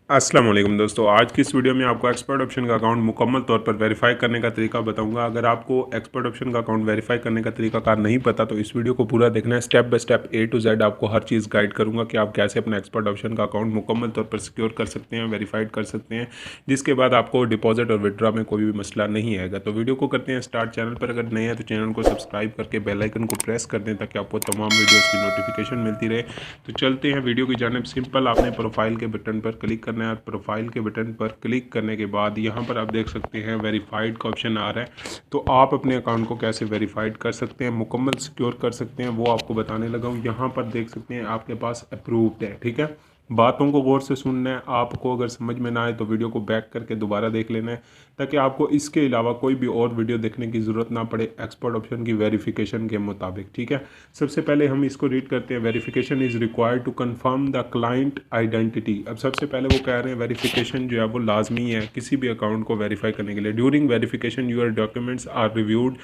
अस्सलाम वालेकुम दोस्तों, आज की इस वीडियो में आपको एक्सपर्ट ऑप्शन का अकाउंट मुकम्मल तौर पर वेरीफाई करने का तरीका बताऊंगा। अगर आपको एक्सपर्ट ऑप्शन का अकाउंट वेरीफाई करने का तरीका कार नहीं पता तो इस वीडियो को पूरा देखना है। Step by step A to Z आपको हर चीज़ गाइड करूंगा कि आप कैसे अपना एक्सपर्ट ऑप्शन का अकाउंट मुकम्मल तौर पर सिक्योर कर सकते हैं, वेरीफाइड कर सकते हैं, जिसके बाद आपको डिपॉजिट और विड्रॉ में कोई भी मसला नहीं आएगा। तो वीडियो को करते हैं स्टार्ट। चैनल पर अगर नए हैं तो चैनल को सब्सक्राइब करके बेल आइकन को प्रेस कर दें ताकि आपको तमाम वीडियोज़ की नोटिफिकेशन मिलती रहे। तो चलते हैं वीडियो की जानिब। सिंपल आपने प्रोफाइल के बटन पर क्लिक करना है और प्रोफाइल के बटन पर क्लिक करने के बाद यहाँ पर आप देख सकते हैं वेरीफाइड का ऑप्शन आ रहा है। तो आप अपने अकाउंट को कैसे वेरीफाइड कर सकते हैं, मुकम्मल सिक्योर कर सकते हैं, वो आपको बताने लगा हूँ। यहाँ पर देख सकते हैं आपके पास अप्रूव्ड है। ठीक है, बातों को गौर से सुनना है। आपको अगर समझ में ना आए तो वीडियो को बैक करके दोबारा देख लेना है ताकि आपको इसके अलावा कोई भी और वीडियो देखने की ज़रूरत ना पड़े एक्सपर्ट ऑप्शन की वेरिफिकेशन के मुताबिक। ठीक है, सबसे पहले हम इसको रीड करते हैं। Verification is required to confirm the client identity. अब सबसे पहले वो कह रहे हैं वेरिफिकेशन जो है वो लाजमी है किसी भी अकाउंट को वेरीफाई करने के लिए। During verification your documents are reviewed.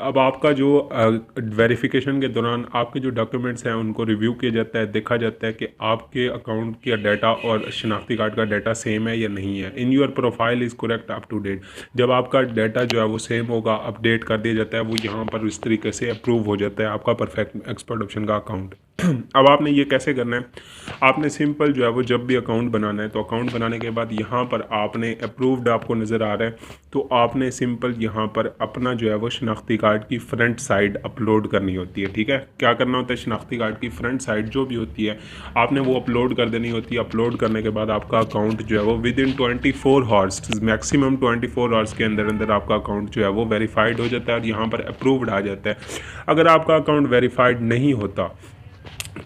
अब आपका जो वेरिफिकेशन के दौरान आपके जो डॉक्यूमेंट्स हैं उनको रिव्यू किया जाता है, देखा जाता है कि आपके अकाउंट का डाटा और शनाख्ती कार्ड का डाटा सेम है या नहीं है। In your profile is correct up to date. जब आपका डाटा जो है वो सेम होगा, अपडेट कर दिया जाता है, वो यहाँ पर इस तरीके से अप्रूव हो जाता है आपका परफेक्ट एक्सपर्ट ऑप्शन का अकाउंट। अब आपने ये कैसे करना है, आपने सिंपल जो है वो जब भी अकाउंट बनाना है तो अकाउंट बनाने के बाद यहाँ पर आपने अप्रूव्ड आपको नज़र आ रहा है तो आपने सिंपल यहाँ पर अपना जो है वो शनाख्ती कार्ड की फ्रंट साइड अपलोड करनी होती है। ठीक है, क्या करना होता है, शनाख्ती कार्ड की फ्रंट साइड जो भी होती है आपने वो अपलोड कर देनी होती है। अपलोड करने के बाद आपका अकाउंट जो है वो with in 24 hours, maximum 24 hours के अंदर अंदर आपका अकाउंट जो है वो वेरीफाइड हो जाता है और यहाँ पर अप्रूव्ड आ जाता है। अगर आपका अकाउंट वेरीफाइड नहीं होता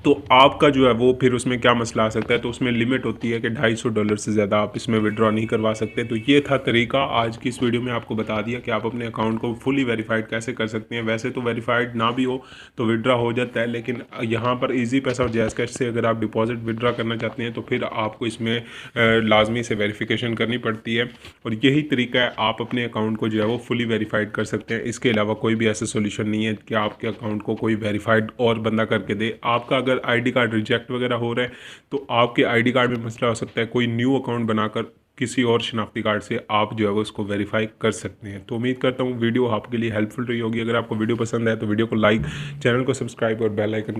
तो आपका जो है वो फिर उसमें क्या मसला आ सकता है, तो उसमें लिमिट होती है कि $250 से ज़्यादा आप इसमें विड्रॉ नहीं करवा सकते। तो ये था तरीका। आज की इस वीडियो में आपको बता दिया कि आप अपने अकाउंट को फुली वेरीफाइड कैसे कर सकते हैं। वैसे तो वेरीफाइड ना भी हो तो विड्रॉ हो जाता है, लेकिन यहाँ पर इजी पैसा और जैज़ कैश से अगर आप डिपॉजिट विड्रॉ करना चाहते हैं तो फिर आपको इसमें लाजमी से वेरिफिकेशन करनी पड़ती है। और यही तरीका है, आप अपने अकाउंट को जो है वो फुली वेरीफाइड कर सकते हैं। इसके अलावा कोई भी ऐसा सोल्यूशन नहीं है कि आपके अकाउंट को कोई वेरीफाइड और बंदा करके दे। आपका अगर आईडी कार्ड रिजेक्ट वगैरह हो रहा है तो आपके आईडी कार्ड में मसला हो सकता है, कोई न्यू अकाउंट बनाकर किसी और शनाख्ती कार्ड से आप जो है वो उसको वेरीफाई कर सकते हैं। तो उम्मीद करता हूँ वीडियो आपके लिए हेल्पफुल रही होगी। अगर आपको वीडियो पसंद है तो वीडियो को लाइक, चैनल को सब्सक्राइब और बेल आइकन को